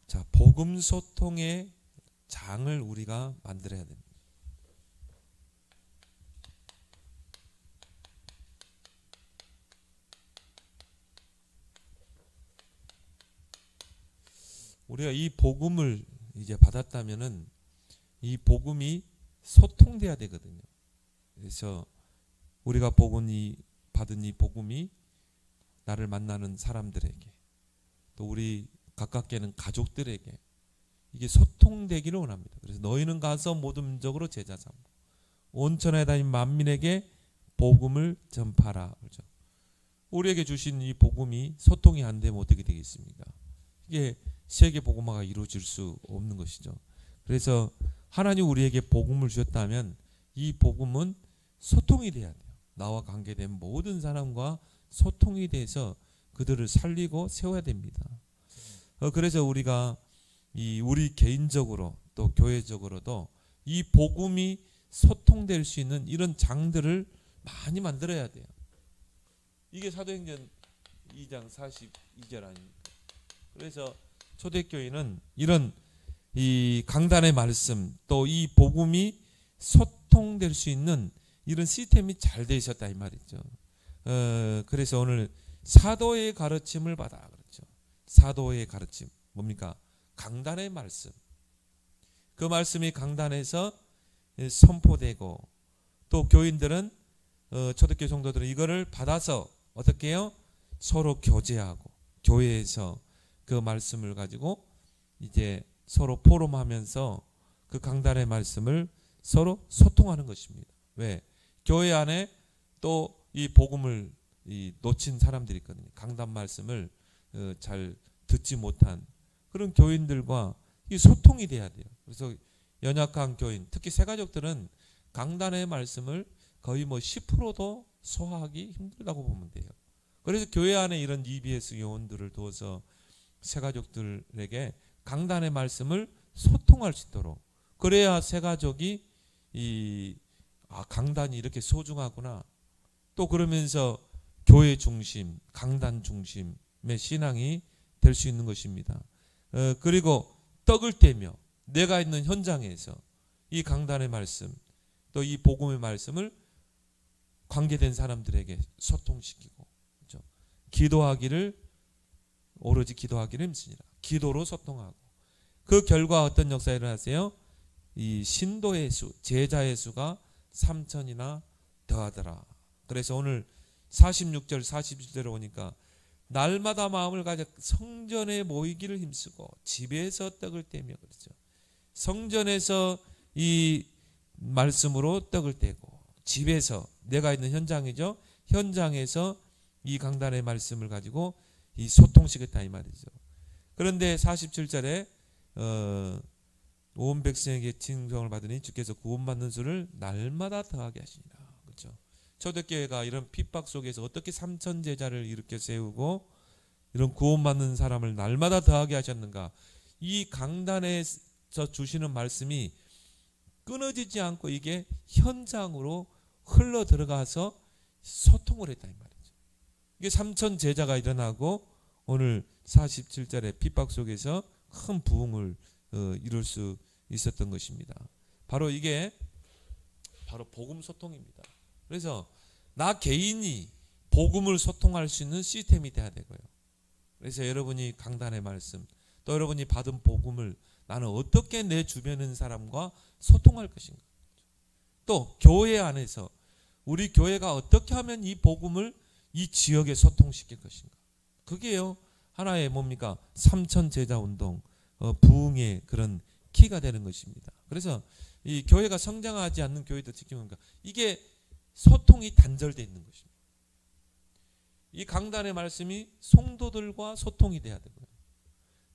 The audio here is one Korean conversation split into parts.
자, 복음 소통의 장을 우리가 만들어야 됩니다. 우리가 이 복음을 이제 받았다면은 이 복음이 소통돼야 되거든요. 그래서 우리가 받은 이 복음이 나를 만나는 사람들에게, 또 우리 가깝게는 가족들에게 이게 소통되기를 원합니다. 그래서 너희는 가서 모든 민족으로 제자 삼고 온 천하에 다닌 만민에게 복음을 전파하라. 그렇죠? 우리에게 주신 이 복음이 소통이 안 되면 어떻게 되겠습니까? 이게 세계 복음화가 이루어질 수 없는 것이죠. 그래서 하나님 우리에게 복음을 주셨다면 이 복음은 소통이 돼야 돼요. 나와 관계된 모든 사람과 소통이 돼서 그들을 살리고 세워야 됩니다. 그래서 우리가 우리 개인적으로 또 교회적으로도 이 복음이 소통될 수 있는 이런 장들을 많이 만들어야 돼요. 이게 사도행전 2장 42절 아닙니까? 그래서 초대교회는 이런 이 강단의 말씀 또 이 복음이 소통될 수 있는 이런 시스템이 잘 돼 있었다 이 말이죠. 그래서 오늘 사도의 가르침을 받아 그렇죠. 사도의 가르침 뭡니까? 강단의 말씀. 그 말씀이 강단에서 선포되고 또 교인들은 초대교회 성도들은 이거를 받아서 어떻게 해요? 서로 교제하고 교회에서 그 말씀을 가지고 이제 서로 포럼하면서 그 강단의 말씀을 서로 소통하는 것입니다. 왜? 교회 안에 또 이 복음을 놓친 사람들이 있거든요. 강단 말씀을 잘 듣지 못한 그런 교인들과 이 소통이 돼야 돼요. 그래서 연약한 교인, 특히 새가족들은 강단의 말씀을 거의 10%도 소화하기 힘들다고 보면 돼요. 그래서 교회 안에 이런 EBS 요원들을 두어서 새가족들에게 강단의 말씀을 소통할 수 있도록, 그래야 새가족이 강단이 이렇게 소중하구나, 또 그러면서 교회 중심, 강단 중심의 신앙이 될 수 있는 것입니다. 그리고 떡을 떼며 내가 있는 현장에서 이 강단의 말씀 또 이 복음의 말씀을 관계된 사람들에게 소통시키고, 그렇죠? 오로지 기도하기를 힘쓰니라. 기도로 소통하고 그 결과 어떤 역사가 일어났어요? 이 신도의 수, 제자의 수가 3,000이나 더하더라. 그래서 오늘 46절 47절에 오니까 날마다 마음을 가져 성전에 모이기를 힘쓰고 집에서 떡을 떼며, 그렇죠? 성전에서 이 말씀으로 떡을 떼고 집에서 내가 있는 현장이죠. 현장에서 이 강단의 말씀을 가지고 이 소통시켰다 이 말이죠. 그런데 47절에 온 백성에게 칭송을 받으니 주께서 구원받는 수를 날마다 더하게 하시니라. 그렇죠? 초대교회가 이런 핍박 속에서 어떻게 3,000 제자를 일으켜 세우고 이런 구원받는 사람을 날마다 더하게 하셨는가? 이 강단에서 주시는 말씀이 끊어지지 않고 이게 현장으로 흘러 들어가서 소통을 했다 이 말이죠. 이게 3,000 제자가 일어나고 오늘 47절에 핍박 속에서 큰 부흥을 이룰 수 있었던 것입니다. 바로 이게 바로 복음 소통입니다. 그래서 나 개인이 복음을 소통할 수 있는 시스템이 돼야 되고요. 그래서 여러분이 강단의 말씀 또 여러분이 받은 복음을 나는 어떻게 내 주변에 있는 사람과 소통할 것인가, 또 교회 안에서 우리 교회가 어떻게 하면 이 복음을 이 지역에 소통시킬 것인가, 그게요 하나의 뭡니까? 3,000 제자 운동 부흥의 그런 키가 되는 것입니다. 그래서 이 교회가 성장하지 않는 교회도 지키는가, 이게 소통이 단절되어 있는 것입니다. 이 강단의 말씀이 성도들과 소통이 돼야 되고요.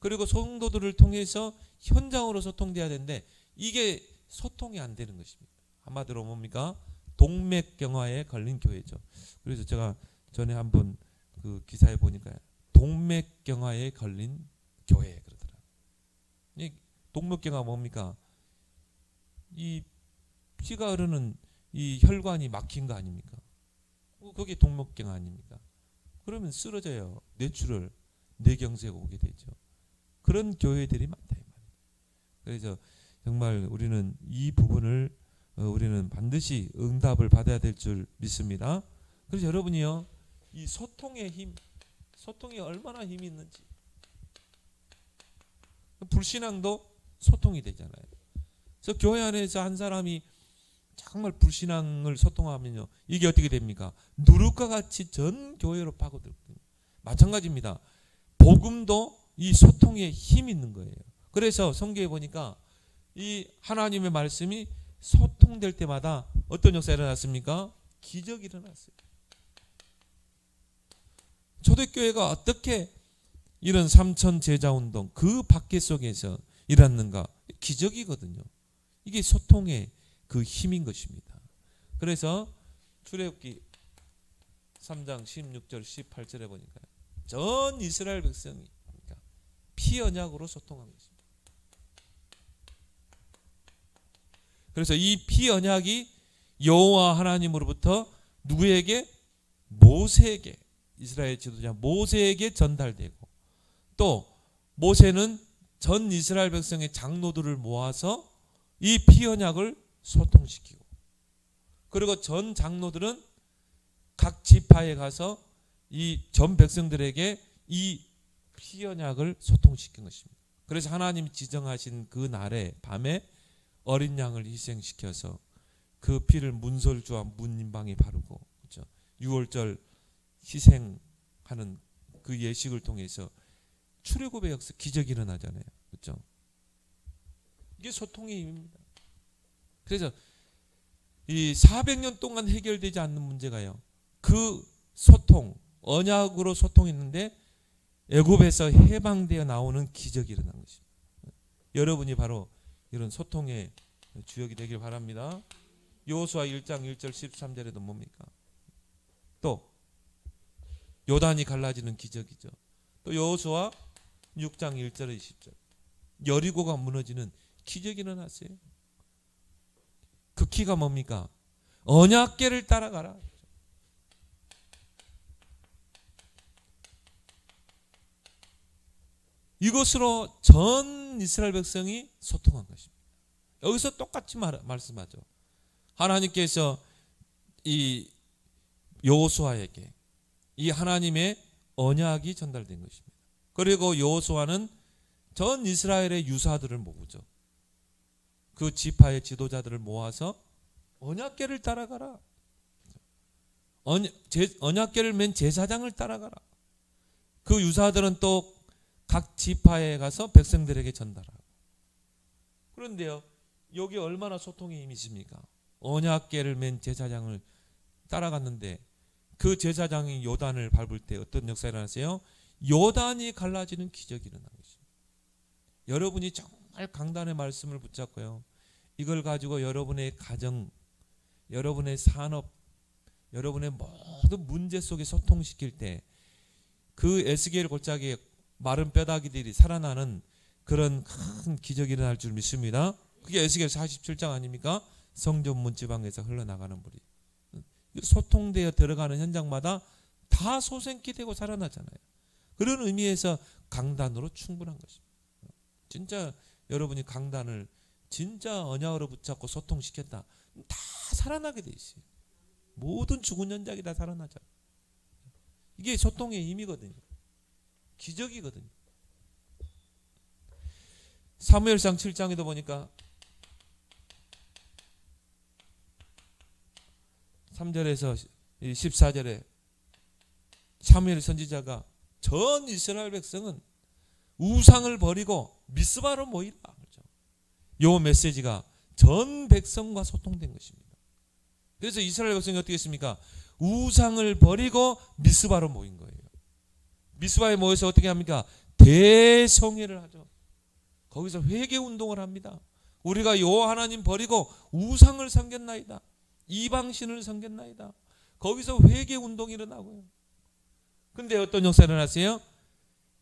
그리고 성도들을 통해서 현장으로 소통돼야 되는데 이게 소통이 안 되는 것입니다. 한마디로 뭡니까? 동맥경화에 걸린 교회죠. 그래서 제가 전에 한번 그 기사에 보니까 동맥경화에 걸린 교회 그러더라고요. 이 동맥경화 뭡니까? 이 피가 흐르는 이 혈관이 막힌 거 아닙니까? 그게 동맥경화 아닙니까? 그러면 쓰러져요. 뇌출혈, 뇌경색이 오게 되죠. 그런 교회들이 많다. 그래서 정말 우리는 이 부분을 우리는 반드시 응답을 받아야 될 줄 믿습니다. 그래서 여러분이요, 이 소통의 힘, 소통이 얼마나 힘이 있는지. 불신앙도 소통이 되잖아요. 그래서 교회 안에서 한 사람이 정말 불신앙을 소통하면요, 이게 어떻게 됩니까? 누룩과 같이 전 교회로 파고들거든요. 마찬가지입니다. 복음도 이 소통에 힘이 있는 거예요. 그래서 성경에 보니까 이 하나님의 말씀이 소통될 때마다 어떤 역사가 일어났습니까? 기적이 일어났어요. 초대교회가 어떻게 이런 삼천 제자운동 그 밖에 속에서 일어났는가? 기적이거든요. 이게 소통의 그 힘인 것입니다. 그래서 출애굽기 3장 16절 18절에 보니까 전 이스라엘 백성이 피 언약으로 소통한 것입니다. 그래서 이 피 언약이 여호와 하나님으로부터 누구에게? 모세에게, 이스라엘 지도자 모세에게 전달되고, 또 모세는 전 이스라엘 백성의 장로들을 모아서 이 피 언약을 소통시키고, 그리고 전 장로들은 각 지파에 가서 이 전 백성들에게 이 피 언약을 소통시킨 것입니다. 그래서 하나님이 지정하신 그 날에 밤에 어린 양을 희생시켜서 그 피를 문설주와 문인방에 바르고, 그렇죠? 6월절 희생하는 그 예식을 통해서 출애굽의 역사, 기적이 일어나잖아요. 그렇죠? 이게 소통의 힘입니다. 그래서 이 400년 동안 해결되지 않는 문제가요, 그 소통, 언약으로 소통했는데 애굽에서 해방되어 나오는 기적이 일어난 것입니다. 여러분이 바로 이런 소통의 주역이 되길 바랍니다. 여호수아 1장 1절 13절에도 뭡니까? 또 요단이 갈라지는 기적이죠. 또 여호수아 6장 1절에 20절 여리고가 무너지는 기적이 일어났어요. 그 키가 뭡니까? 언약궤를 따라가라. 이것으로 전 이스라엘 백성이 소통한 것입니다. 여기서 똑같이 말씀하죠. 하나님께서 이 여호수아에게 이 하나님의 언약이 전달된 것입니다. 그리고 여호수아는 전 이스라엘의 유사들을 모으죠. 그 지파의 지도자들을 모아서 언약궤를 따라가라. 언약궤를 맨 제사장을 따라가라. 그 유사들은 또 각 지파에 가서 백성들에게 전달하고. 그런데요, 여기 얼마나 소통의 힘이 있습니까? 언약궤를 맨 제사장을 따라갔는데 그 제사장이 요단을 밟을 때 어떤 역사가 일어났어요? 요단이 갈라지는 기적이 일어난 것입니다. 여러분이 정말 강단의 말씀을 붙잡고요, 이걸 가지고 여러분의 가정, 여러분의 산업, 여러분의 모든 문제 속에 소통시킬 때 그 에스겔 골짜기에 마른 뼈다귀들이 살아나는 그런 큰 기적이 일어날 줄 믿습니다. 그게 에스겔 47장 아닙니까? 성전 문지방에서 흘러나가는 물이 소통되어 들어가는 현장마다 다 소생케 되고 살아나잖아요. 그런 의미에서 강단으로 충분한 것입니다. 진짜 여러분이 강단을 진짜 언약으로 붙잡고 소통시켰다, 다 살아나게 돼 있어요. 모든 죽은 현장이 다 살아나잖아요. 이게 소통의 힘이거든요. 기적이거든요. 사무엘상 7장에도 보니까 3절에서 14절에 사무엘 선지자가 전 이스라엘 백성은 우상을 버리고 미스바로 모이라. 이 메시지가 전 백성과 소통된 것입니다. 그래서 이스라엘 백성이 어떻게 했습니까? 우상을 버리고 미스바로 모인 거예요. 미스바에 모여서 어떻게 합니까? 대성회를 하죠. 거기서 회개 운동을 합니다. 우리가 여호와 하나님 버리고 우상을 섬겼나이다, 이방신을 섬겼나이다. 거기서 회개 운동이 일어나고요. 근데 어떤 역사가 일어났어요?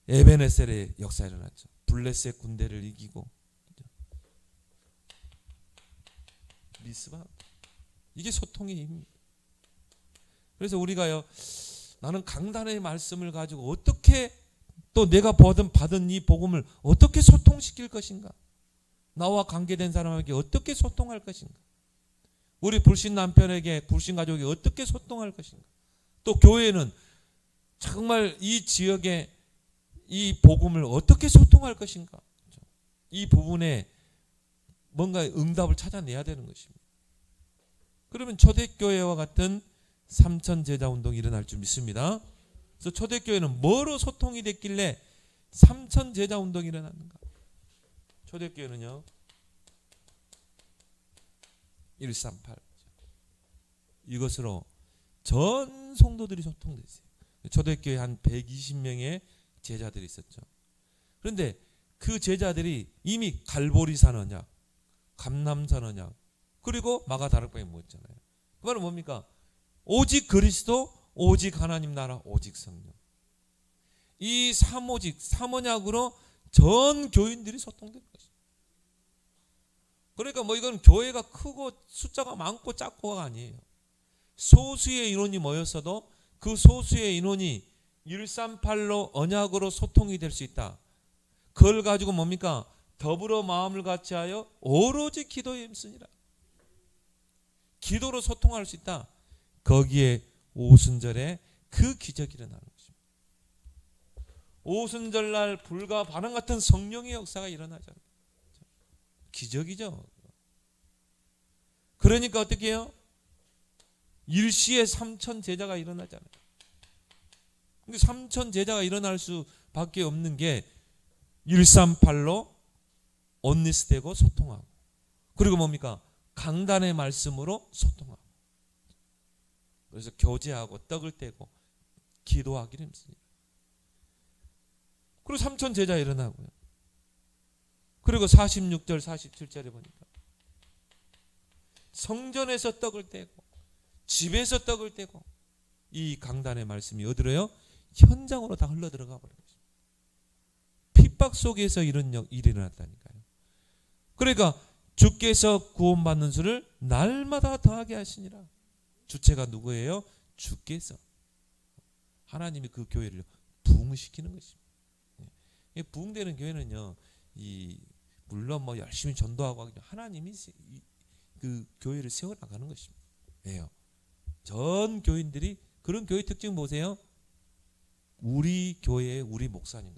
에베네셀의 역사가 일어났죠. 블레셋 군대를 이기고 미스바, 이게 소통의 힘입니다. 그래서 우리가요, 나는 강단의 말씀을 가지고 어떻게 또 내가 받은 이 복음을 어떻게 소통시킬 것인가? 나와 관계된 사람에게 어떻게 소통할 것인가? 우리 불신 남편에게, 불신 가족에게 어떻게 소통할 것인가? 또 교회는 정말 이 지역에 이 복음을 어떻게 소통할 것인가? 이 부분에 뭔가 응답을 찾아내야 되는 것입니다. 그러면 초대교회와 같은 삼천제자운동이 일어날 줄 믿습니다. 그래서 초대교회는 뭐로 소통이 됐길래 삼천제자운동이 일어났는가? 초대교회는요, 138 이것으로 전 성도들이 소통됐어요. 초대교회 한 120명의 제자들이 있었죠. 그런데 그 제자들이 이미 갈보리산 언약, 감람산 언약, 그리고 마가다락방에 모였잖아요. 그 말은 뭡니까? 오직 그리스도, 오직 하나님 나라, 오직 성령. 이 삼오직, 삼언약으로 전 교인들이 소통되는 것입니다. 그러니까 뭐 이건 교회가 크고 숫자가 많고 작고가 아니에요. 소수의 인원이 모였어도 그 소수의 인원이 138로 언약으로 소통이 될 수 있다. 그걸 가지고 뭡니까? 더불어 마음을 같이하여 오로지 기도에 힘쓰니라. 기도로 소통할 수 있다. 거기에 오순절에 그 기적이 일어나는 것입니다. 오순절날 불과 바람 같은 성령의 역사가 일어나잖아요. 기적이죠. 그러니까 어떻게 해요? 일시에 3천 제자가 일어나잖아요. 근데 3천 제자가 일어날 수밖에 없는 게 138로 온리스되고 소통하고, 그리고 뭡니까? 강단의 말씀으로 소통하고, 그래서 교제하고 떡을 떼고 기도하기를 힘씁니다. 그리고 3천 제자 일어나고요. 그리고 46절 47절에 보니까 성전에서 떡을 떼고 집에서 떡을 떼고 이 강단의 말씀이 어디로요? 현장으로 다 흘러들어가 버린 것입니다. 핍박 속에서 이런 일이 일어났다니까요. 그러니까 주께서 구원받는 수를 날마다 더하게 하시니라. 주체가 누구예요? 주께서. 하나님이 그 교회를 부흥시키는 것입니다. 부흥되는 교회는요, 물론 뭐 열심히 전도하고 하나님이 그 교회를 세워나가는 것입니다. 왜요? 전 교인들이, 그런 교회 특징 보세요. 우리 교회에 우리 목사님,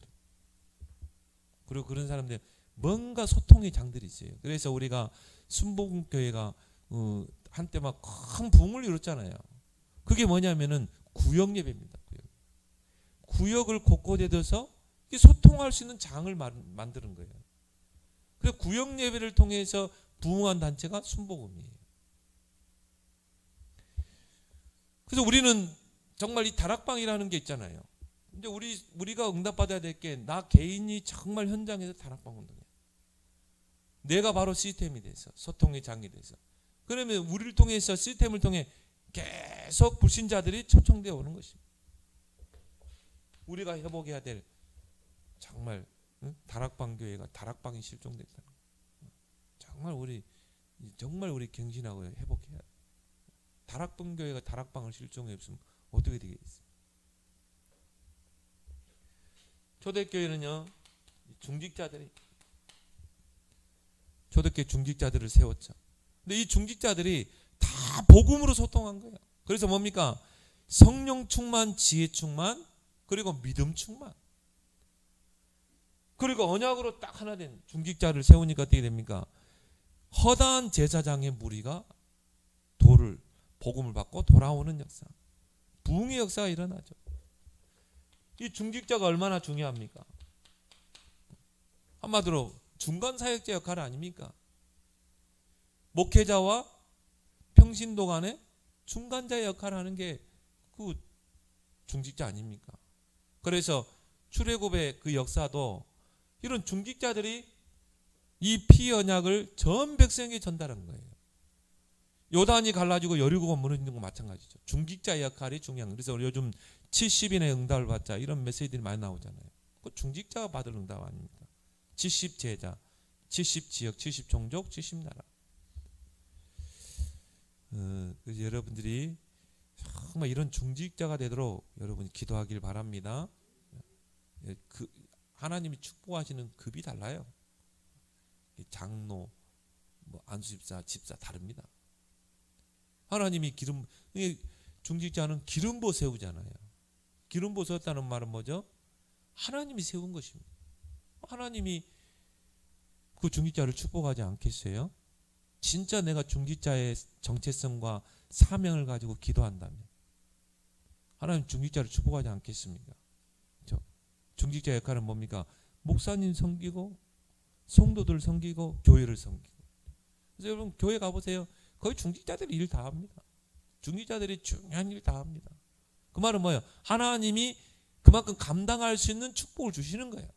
그리고 그런 사람들 뭔가 소통의 장들이 있어요. 그래서 우리가 순복음교회가 한때 막 큰 붐을 이뤘잖아요. 그게 뭐냐면은 구역 예배입니다. 구역을 곳곳에 둬서 소통할 수 있는 장을 만드는 거예요. 그래서 구역 예배를 통해서 부흥한 단체가 순복음이에요. 그래서 우리는 정말 이 다락방이라는 게 있잖아요. 근데 우리가 응답받아야 될 게, 나 개인이 정말 현장에서 다락방 운동이에요. 내가 바로 시스템이 돼서, 소통의 장이 돼서, 그러면 우리를 통해서, 시스템을 통해 계속 불신자들이 초청되어 오는 것입니다. 우리가 회복해야 될 정말 다락방 교회가 다락방이 실종됐다. 정말 우리 갱신하고 회복해야 돼. 다락방 교회가 다락방을 실종해 없으면 어떻게 되겠어요? 초대교회는요, 초대교회 중직자들을 세웠죠. 근데 이 중직자들이 다 복음으로 소통한 거예요. 그래서 뭡니까? 성령 충만, 지혜 충만, 그리고 믿음 충만. 그리고 언약으로 딱 하나 된 중직자를 세우니까 어떻게 됩니까? 허다한 제사장의 무리가 복음을 받고 돌아오는 역사, 부흥의 역사가 일어나죠. 이 중직자가 얼마나 중요합니까? 한마디로 중간 사역자 역할 아닙니까? 목회자와 평신도 간의 중간자의 역할을 하는 게 그 중직자 아닙니까? 그래서 출애굽의 그 역사도 이런 중직자들이 이 피 언약을 전 백성에게 전달한 거예요. 요단이 갈라지고 여리고가 무너지는 거 마찬가지죠. 중직자의 역할이 중요한 거예요. 그래서 요즘 70인의 응답을 받자 이런 메시지들이 많이 나오잖아요. 그 중직자가 받을 응답 아닙니까? 70제자, 70지역, 70종족, 70나라. 그래서 여러분들이 정말 이런 중직자가 되도록 여러분이 기도하길 바랍니다. 그 하나님이 축복하시는 급이 달라요. 장로, 뭐 안수집사, 집사 다릅니다. 하나님이 기름, 중직자는 기름부 세우잖아요. 기름부 세웠다는 말은 뭐죠? 하나님이 세운 것입니다. 하나님이 그 중직자를 축복하지 않겠어요? 진짜 내가 중직자의 정체성과 사명을 가지고 기도한다면 하나님 중직자를 축복하지 않겠습니까? 중직자 역할은 뭡니까? 목사님 섬기고 성도들 섬기고 교회를 섬기고. 그래서 여러분 교회 가보세요. 거의 중직자들이 일 다 합니다. 중직자들이 중요한 일 다 합니다. 그 말은 뭐예요? 하나님이 그만큼 감당할 수 있는 축복을 주시는 거예요.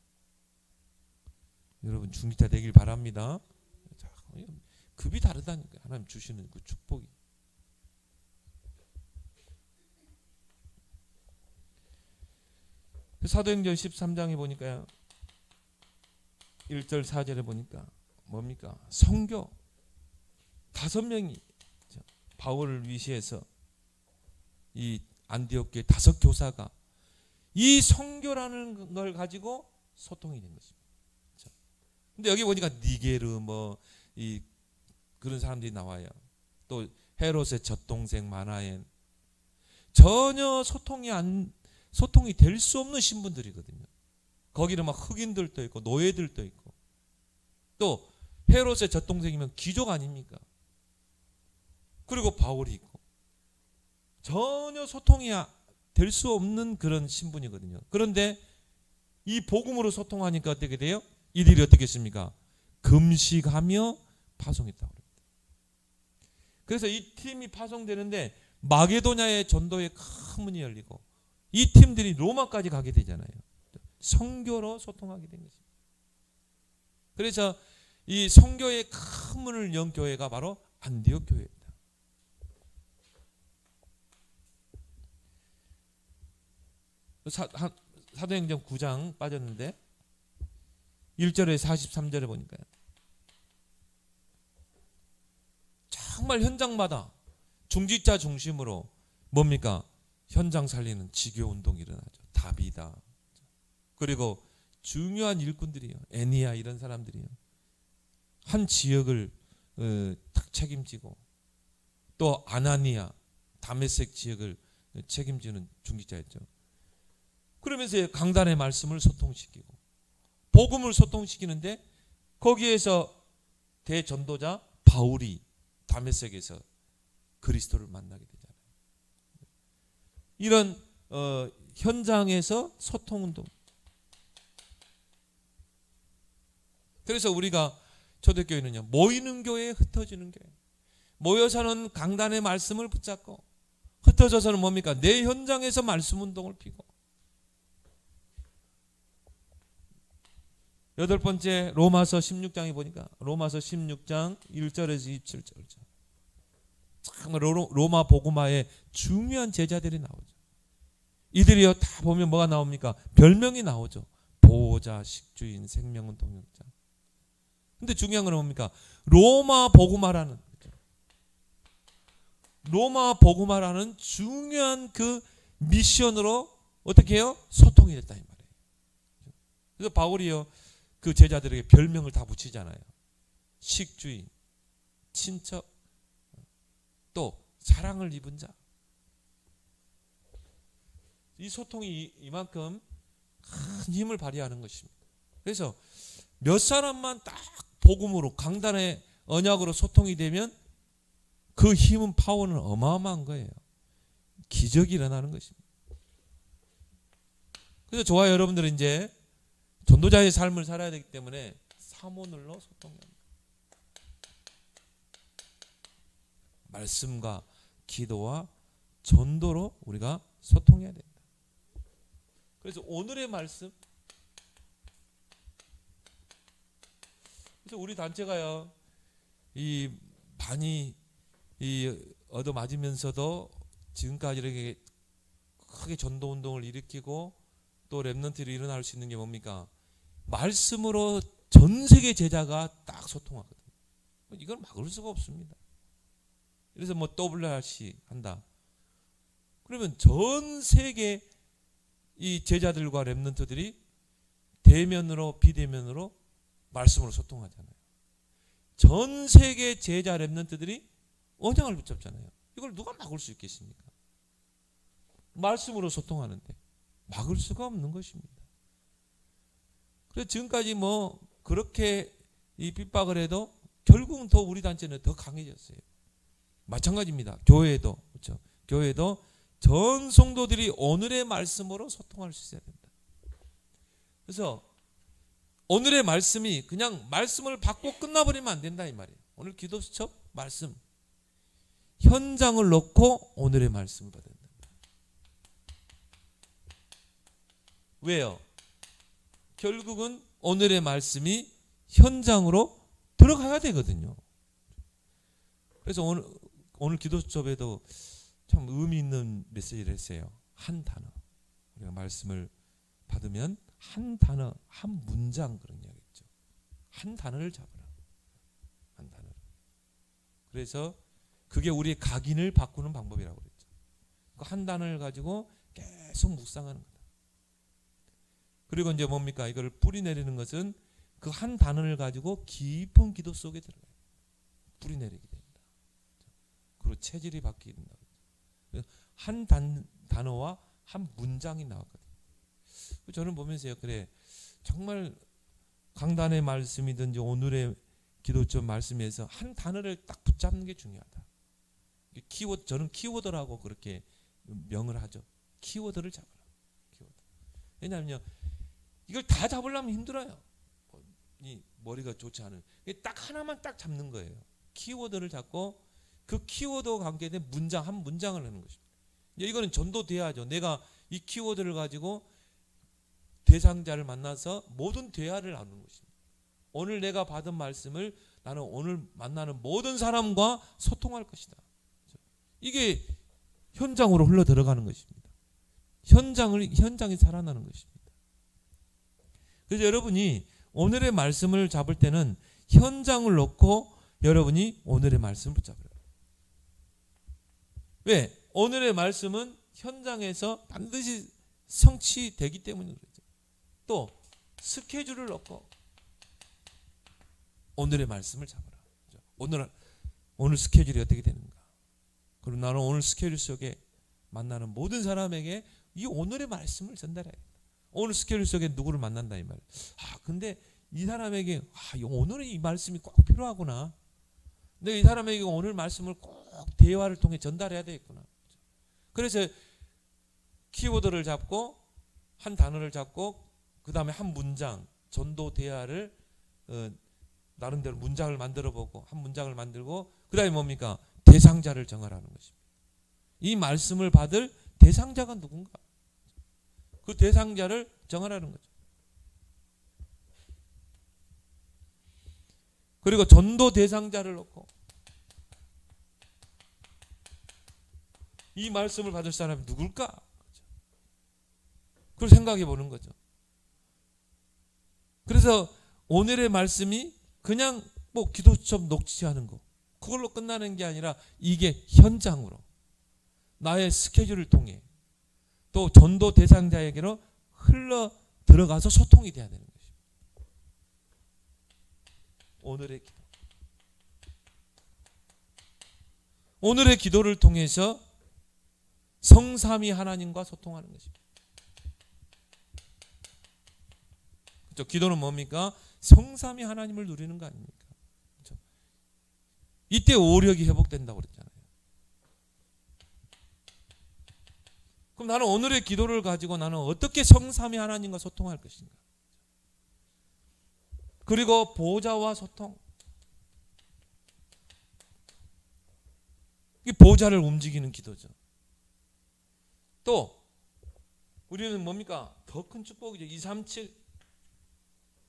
여러분 중직자 되길 바랍니다. 급이 다르다니까요. 하나님 주시는 그 축복이. 사도행전 13장에 보니까요. 1절 4절에 보니까 뭡니까? 선교 5명이 바울을 위시해서 이 안디옥 교회 5교사가 이 선교라는 걸 가지고 소통이 된 것입니다. 근데 여기 보니까 니게르 뭐 이 그런 사람들이 나와요. 또 헤롯의 젖동생 마나엔 전혀 소통이 될 수 없는 신분들이거든요. 거기는 막 흑인들도 있고 노예들도 있고 또 헤롯의 젖동생이면 귀족 아닙니까? 그리고 바울이 있고 전혀 소통이 될 수 없는 그런 신분이거든요. 그런데 이 복음으로 소통하니까 어떻게 돼요? 이들이 어떻게 했습니까? 금식하며 파송했다고 합니다. 그래서 이 팀이 파송되는데 마게도냐의 전도에 큰 문이 열리고 이 팀들이 로마까지 가게 되잖아요. 선교로 소통하게 된 것입니다. 그래서 이 선교의 큰 문을 연 교회가 바로 안디옥 교회입니다. 사도행전 9장 빠졌는데 1절에 43절에 보니까요. 정말 현장마다 중직자 중심으로 뭡니까? 현장 살리는 지교운동이 일어나죠. 다비다. 그리고 중요한 일꾼들이요. 애니야 이런 사람들이요. 한 지역을 딱 책임지고 또 아나니아, 다메섹 지역을 책임지는 중직자였죠. 그러면서 강단의 말씀을 소통시키고 복음을 소통시키는데 거기에서 대전도자 바울이 다메섹에서 그리스도를 만나게 되잖아요. 이런 현장에서 소통운동. 그래서 우리가 초대교회는요, 모이는 교회에 흩어지는 교회. 모여서는 강단의 말씀을 붙잡고 흩어져서는 뭡니까? 내 현장에서 말씀운동을 피고. 8번째 로마서 16장에 보니까 로마서 16장 1절에서 27절. 정말 로마 복음화의 중요한 제자들이 나오죠. 이들이요 다 보면 뭐가 나옵니까? 별명이 나오죠. 보호자, 식주인, 생명은 동역자. 근데 중요한 건 뭡니까? 로마 복음화라는 중요한 그 미션으로 어떻게 해요? 소통이 됐다 이 말이에요. 그래서 바울이요 그 제자들에게 별명을 다 붙이잖아요. 식주인, 친척, 또 사랑을 입은 자. 이 소통이 이만큼 큰 힘을 발휘하는 것입니다. 그래서 몇 사람만 딱 복음으로 강단의 언약으로 소통이 되면 그 힘은 파워는 어마어마한 거예요. 기적이 일어나는 것입니다. 그래서 저와 여러분들은 이제 전도자의 삶을 살아야 되기 때문에 사모늘로 소통해야 합니다. 말씀과 기도와 전도로 우리가 소통해야 된다. 그래서 오늘의 말씀, 그래서 우리 단체가요, 많이 얻어맞으면서도 지금까지 이렇게 크게 전도 운동을 일으키고 또 렘넌트를 일어날 수 있는 게 뭡니까? 말씀으로 전 세계 제자가 딱 소통하거든요. 이걸 막을 수가 없습니다. 그래서 뭐 WRC 한다. 그러면 전 세계 이 제자들과 렘넌트들이 대면으로 비대면으로 말씀으로 소통하잖아요. 전 세계 제자 렘넌트들이 언약을 붙잡잖아요. 이걸 누가 막을 수 있겠습니까? 말씀으로 소통하는데 막을 수가 없는 것입니다. 그래서 지금까지 뭐 그렇게 이 핍박을 해도 결국은 더 우리 단체는 더 강해졌어요. 마찬가지입니다. 교회도 그렇죠. 교회도 전 성도들이 오늘의 말씀으로 소통할 수 있어야 된다. 그래서 오늘의 말씀이 그냥 말씀을 받고 끝나버리면 안 된다 이 말이에요. 오늘 기도 수첩 말씀 현장을 놓고 오늘의 말씀을 받아야 된다. 왜요? 결국은 오늘의 말씀이 현장으로 들어가야 되거든요. 그래서 오늘 기도 수첩에도 참 의미 있는 메시지를 했어요. 한 단어. 우리가 말씀을 받으면 한 단어, 한 문장 그런 이야기죠. 한 단어를 잡아라. 한 단어. 그래서 그게 우리의 각인을 바꾸는 방법이라고 그랬죠. 그 한 단어를 가지고 계속 묵상하는 거다. 그리고 이제 뭡니까? 이걸 뿌리 내리는 것은 그 한 단어를 가지고 깊은 기도 속에 들어가요. 뿌리 내리게 됩니다. 그리고 체질이 바뀐다. 한 단어와 한 문장이 나왔거든요. 저는 보면서요, 그래 정말 강단의 말씀이든지 오늘의 기도점 말씀에서 한 단어를 딱 붙잡는 게 중요하다. 키워드, 저는 키워드라고 그렇게 명을 하죠. 키워드를 잡아라. 키워드. 왜냐하면요, 이걸 다 잡으려면 힘들어요. 이 머리가 좋지 않은. 딱 하나만 딱 잡는 거예요. 키워드를 잡고 그 키워드와 관계된 문장 한 문장을 하는 것입니다. 이거는 전도돼야죠. 내가 이 키워드를 가지고 대상자를 만나서 모든 대화를 나누는 것입니다. 오늘 내가 받은 말씀을 나는 오늘 만나는 모든 사람과 소통할 것이다. 이게 현장으로 흘러 들어가는 것입니다. 현장이 살아나는 것입니다. 그래서 여러분이 오늘의 말씀을 잡을 때는 현장을 놓고 여러분이 오늘의 말씀을 붙잡아요. 왜? 오늘의 말씀은 현장에서 반드시 성취되기 때문에 그렇죠. 또 스케줄을 놓고 오늘의 말씀을 잡아라. 오늘 스케줄이 어떻게 되는가? 그리고 나는 오늘 스케줄 속에 만나는 모든 사람에게 이 오늘의 말씀을 전달해야 된다. 오늘 스케줄 속에 누구를 만난다 이 말. 근데 이 사람에게 오늘의 이 말씀이 꼭 필요하구나. 근데 이 사람에게 오늘 말씀을 꼭 대화를 통해 전달해야 되겠구나. 그래서 키워드를 잡고 한 단어를 잡고 그 다음에 한 문장 전도 대화를 나름대로 문장을 만들어보고 한 문장을 만들고 그 다음에 뭡니까? 대상자를 정하라는 것입니다. 이 말씀을 받을 대상자가 누군가? 그 대상자를 정하라는 거죠. 그리고 전도 대상자를 놓고 이 말씀을 받을 사람이 누굴까? 그걸 생각해 보는 거죠. 그래서 오늘의 말씀이 그냥 뭐 기도처럼 녹취하는 거 그걸로 끝나는 게 아니라 이게 현장으로 나의 스케줄을 통해 또 전도 대상자에게로 흘러 들어가서 소통이 돼야 되는 것입니다. 오늘의 기도. 오늘의 기도를 통해서 성삼위 하나님과 소통하는 것입니다. 그렇죠? 기도는 뭡니까? 성삼위 하나님을 누리는 거 아닙니까? 그렇죠? 이때 오력이 회복된다고 그랬잖아요. 그럼 나는 오늘의 기도를 가지고 나는 어떻게 성삼위 하나님과 소통할 것인가? 그리고 보좌와 소통. 이 보좌를 움직이는 기도죠. 또 우리는 뭡니까? 더 큰 축복이죠. 237.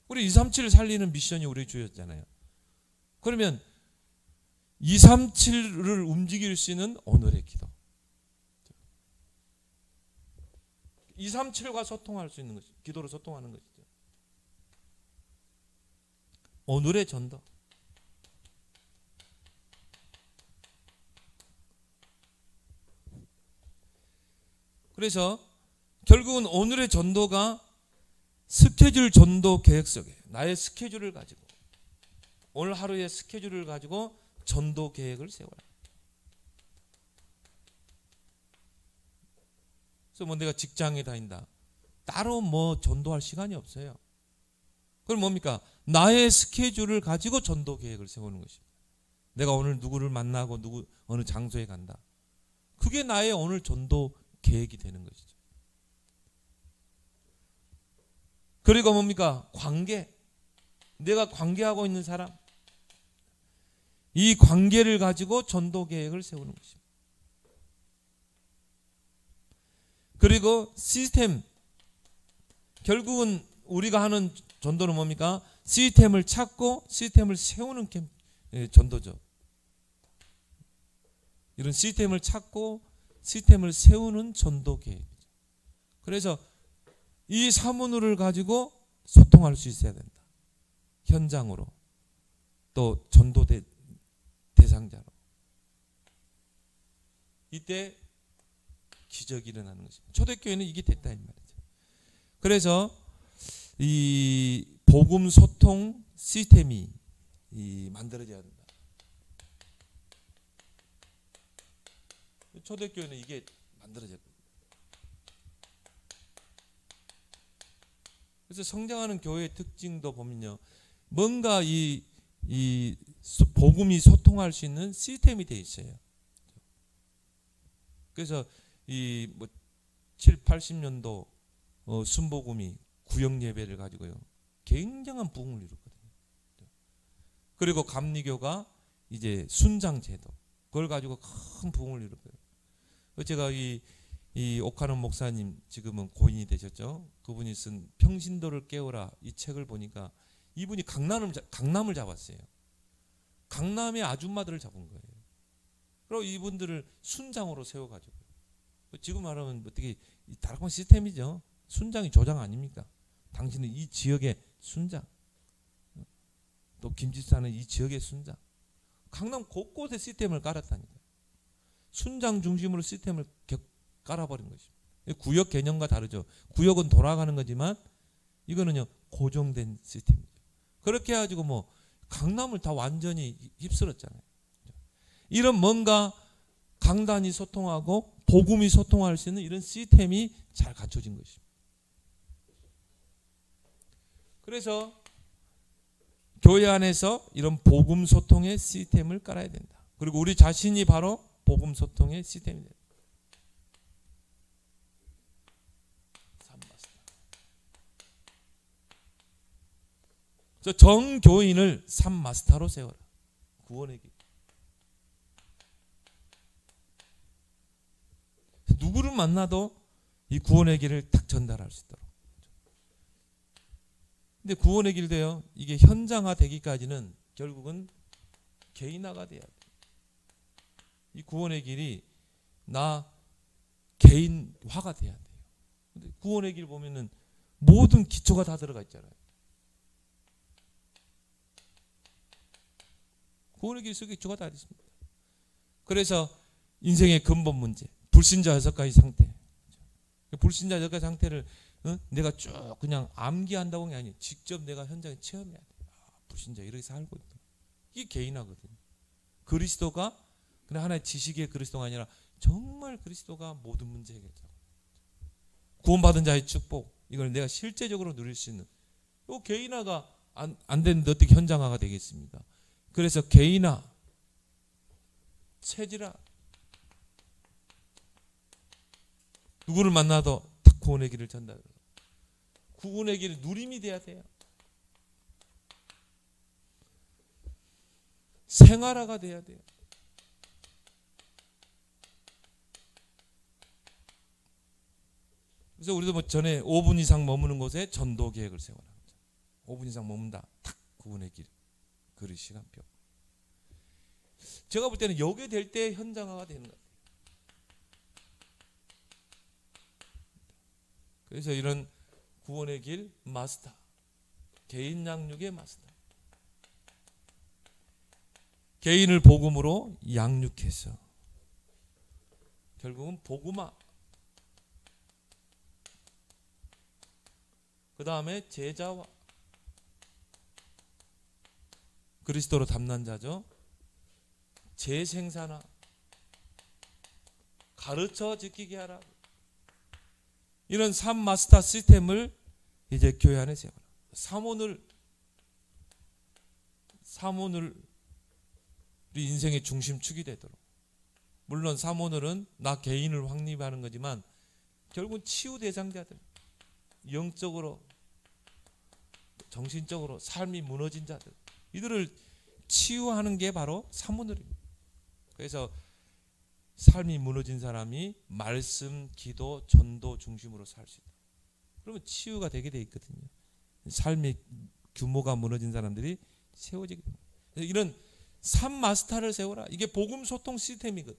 우리 237을 살리는 미션이 우리 주였잖아요. 그러면 237을 움직일 수 있는 오늘의 기도. 237과 소통할 수 있는 것이죠. 기도로 소통하는 것이죠. 오늘의 전도. 그래서 결국은 오늘의 전도가 스케줄 전도 계획 속에 나의 스케줄을 가지고 오늘 하루의 스케줄을 가지고 전도 계획을 세워라. 그래서 뭐 내가 직장에 다닌다. 따로 뭐 전도할 시간이 없어요. 그럼 뭡니까? 나의 스케줄을 가지고 전도 계획을 세우는 것입니다. 내가 오늘 누구를 만나고 어느 장소에 간다. 그게 나의 오늘 전도 계획이 되는 것이죠. 그리고 뭡니까? 관계. 내가 관계하고 있는 사람. 이 관계를 가지고 전도 계획을 세우는 것입니다. 그리고 시스템. 결국은 우리가 하는 전도는 뭡니까? 시스템을 찾고 시스템을 세우는 전도죠. 이런 시스템을 찾고 시스템을 세우는 전도 계획이죠. 그래서 이 사문을 가지고 소통할 수 있어야 된다. 현장으로 또 전도 대상자로. 이때 기적이 일어나는 것입니다. 초대교회는 이게 됐다 이 말이죠. 그래서 이 복음 소통 시스템이 만들어져야 된다. 초대교회는 이게 만들어졌거든요. 그래서 성장하는 교회의 특징도 보면요, 뭔가 이 복음이 소통할 수 있는 시스템이 돼 있어요. 그래서 이 뭐 7, 80년도 순복음이 구역 예배를 가지고요 굉장한 부흥을 이뤘거든요. 그리고 감리교가 이제 순장 제도 그걸 가지고 큰 부흥을 이뤘고요. 제가 이 옥하는 목사님 지금은 고인이 되셨죠. 그분이 쓴 평신도를 깨우라 이 책을 보니까 이분이 강남을 잡았어요. 강남의 아줌마들을 잡은 거예요. 그리고 이분들을 순장으로 세워가지고 지금 말하면 어떻게 다락방 시스템이죠. 순장이 조장 아닙니까? 당신은 이 지역의 순장, 또 김집사는 이 지역의 순장. 강남 곳곳에 시스템을 깔았다니까요. 순장 중심으로 시스템을 깔아버린 것입니다. 구역 개념과 다르죠. 구역은 돌아가는 거지만 이거는요 고정된 시스템이죠. 그렇게 해가지고 뭐 강남을 다 완전히 휩쓸었잖아요. 이런 뭔가 강단이 소통하고 복음이 소통할 수 있는 이런 시스템이 잘 갖춰진 것입니다. 그래서 교회 안에서 이런 복음 소통의 시스템을 깔아야 된다. 그리고 우리 자신이 바로 복음 소통의 시스템이 된다. 그래서 정 교인을 삼 마스터로 세워라. 구원의 길. 누구를 만나도 이 구원의 길을 딱 전달할 수 있도록. 근데 구원의 길도요, 이게 현장화 되기까지는 결국은 개인화가 돼야 돼. 이 구원의 길이 나 개인화가 돼야 돼요. 근데 구원의 길 보면은 모든 기초가 다 들어가 있잖아요. 구원의 길 속에 기초가 다 있습니다. 그래서 인생의 근본 문제, 불신자 6가지 상태. 불신자 6가지 상태를 내가 쭉 그냥 암기한다고 하는 게 아니에요. 직접 내가 현장에 체험해야 돼요. 불신자 이렇게 살고 있다. 이게 개인화거든요. 그리스도가 그냥 하나의 지식의 그리스도가 아니라 정말 그리스도가 모든 문제 해결자. 구원받은 자의 축복, 이걸 내가 실제적으로 누릴 수 있는. 이 개인화가 안 되는데 어떻게 현장화가 되겠습니까? 그래서 개인화, 체질화. 누구를 만나도 딱 구원의 길을 전달해요. 구원의 길을 누림이 돼야 돼요. 생활화가 돼야 돼요. 그래서 우리도 뭐 전에 5분 이상 머무는 곳에 전도 계획을 세워라. 5분 이상 머문다. 딱 구원의 길. 그리 시간표. 제가 볼 때는 여기에 될 때 현장화가 되는 것 같아요. 그래서 이런 구원의 길 마스터, 개인 양육의 마스터. 개인을 복음으로 양육해서 결국은 복음화. 그 다음에 제자와 그리스도로 담난 자죠. 재생산화 가르쳐 지키게 하라. 이런 3마스터 시스템을 이제 교회 안에 세워라. 사모늘 우리 인생의 중심축이 되도록. 물론 사모늘은 나 개인을 확립하는 거지만 결국은 치유 대상자들, 영적으로 정신적으로 삶이 무너진 자들, 이들을 치유하는 게 바로 사모늘입니다. 그래서 삶이 무너진 사람이 말씀, 기도, 전도 중심으로 살 수 있다. 그러면 치유가 되게 돼 있거든요. 삶의 규모가 무너진 사람들이 세워지게 됩니다. 이런 3마스터를 세워라. 이게 복음 소통 시스템이거든.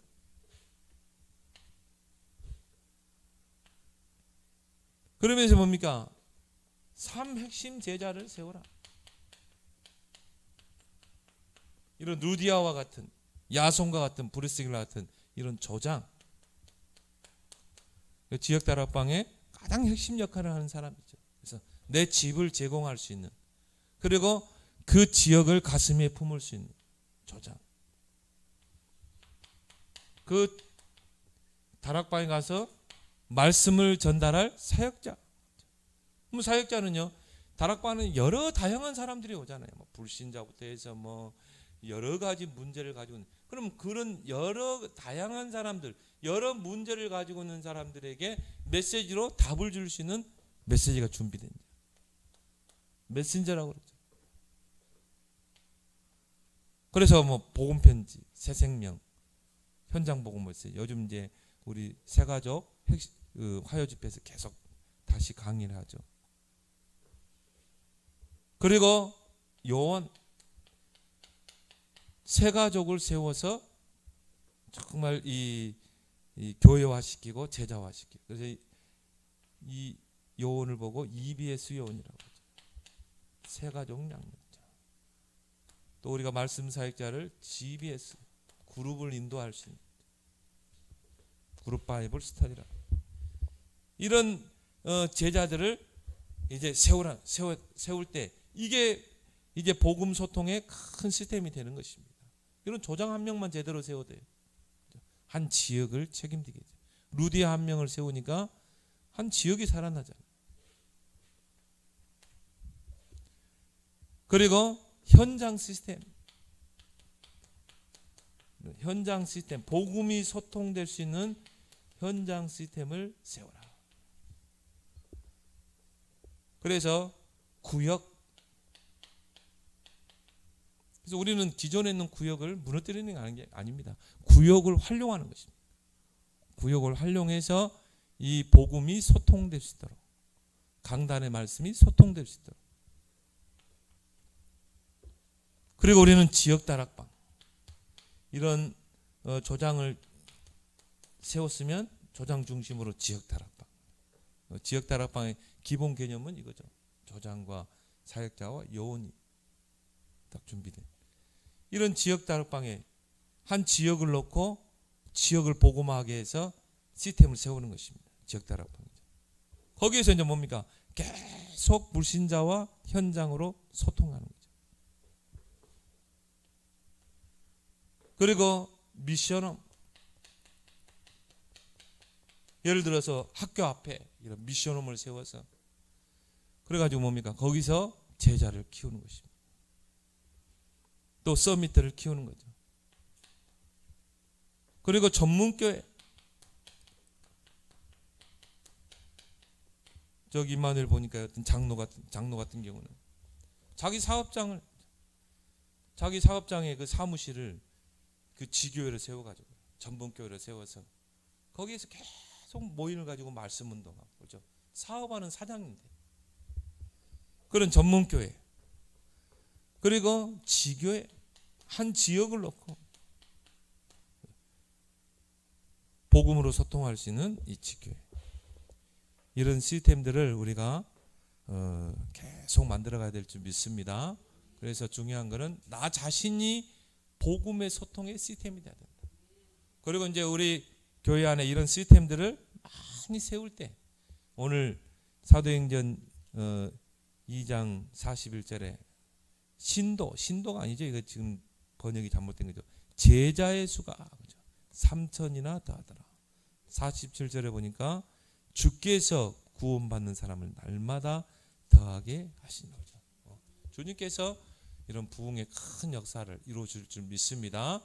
그러면서 뭡니까? 3핵심 제자를 세워라. 이런 루디아와 같은, 야손과 같은, 브리스길라 같은 이런 조장, 지역 다락방의 가장 핵심 역할을 하는 사람이죠. 그래서 내 집을 제공할 수 있는, 그리고 그 지역을 가슴에 품을 수 있는 조장. 그 다락방에 가서 말씀을 전달할 사역자. 그럼 사역자는요, 다락방은 여러 다양한 사람들이 오잖아요. 뭐 불신자부터 해서 뭐 여러 가지 문제를 가지고 있는. 그럼 그런 여러 다양한 사람들, 여러 문제를 가지고 있는 사람들에게 메시지로 답을 줄 수 있는 메시지가 준비된 메신저라고 그러죠. 그래서 뭐 복음 편지, 새 생명, 현장 복음 메시지. 요즘 이제 우리 새가족 화요 집회에서 계속 다시 강의를 하죠. 그리고 요원 새가족을 세워서 정말 이 교회화시키고 제자화시키고. 그래서 이 요원을 보고 EBS 요원이라고 하죠. 새가족 양육자. 또 우리가 말씀 사역자를 GBS 그룹을 인도할 수 있는 그룹 바이블 스터디라. 이런 제자들을 이제 세울 때 이게 이제 복음 소통의 큰 시스템이 되는 것입니다. 이런 조장 한 명만 제대로 세워도 돼요. 한 지역을 책임지게 돼요. 루디아 한 명을 세우니까 한 지역이 살아나잖아요. 그리고 현장 시스템, 복음이 소통될 수 있는 현장 시스템을 세워라. 그래서 구역, 그래서 우리는 기존에 있는 구역을 무너뜨리는 게 아닙니다. 구역을 활용하는 것입니다. 구역을 활용해서 이 복음이 소통될 수 있도록, 강단의 말씀이 소통될 수 있도록. 그리고 우리는 지역 다락방, 이런 조장을 세웠으면 조장 중심으로 지역 다락방. 지역 다락방의 기본 개념은 이거죠. 조장과 사역자와 요원이 딱 준비된 이런 지역 다락방에 한 지역을 놓고 지역을 복음화하게 해서 시스템을 세우는 것입니다. 지역 다락방이죠. 거기에서 이제 뭡니까? 계속 불신자와 현장으로 소통하는 거죠. 그리고 미션홈, 예를 들어서 학교 앞에 이런 미션홈을 세워서 그래가지고 뭡니까? 거기서 제자를 키우는 것입니다. 또 서밋들을 키우는 거죠. 그리고 전문교회, 저기 임마누엘 보니까 어떤 장로 같은 경우는 자기 사업장에 그 사무실을 그 지교회를 세워가지고 전문교회를 세워서 거기에서 계속 모임을 가지고 말씀 운동하고, 그렇죠? 사업하는 사장인데 그런 전문교회, 그리고 지교회, 한 지역을 놓고 복음으로 소통할 수 있는 이 지교회, 이런 시스템들을 우리가 계속 만들어가야 될 줄 믿습니다. 그래서 중요한 것은 나 자신이 복음의 소통의 시스템이 돼야 된다. 그리고 이제 우리 교회 안에 이런 시스템들을 많이 세울 때, 오늘 사도행전 2장 41절에 신도가 아니죠. 이거 지금 번역이 잘못된 거죠. 제자의 수가 그죠? 3천이나 더하더라. 47절에 보니까 주께서 구원받는 사람을 날마다 더하게 하시는 거죠. 주님께서 이런 부흥의 큰 역사를 이루어줄 줄 믿습니다.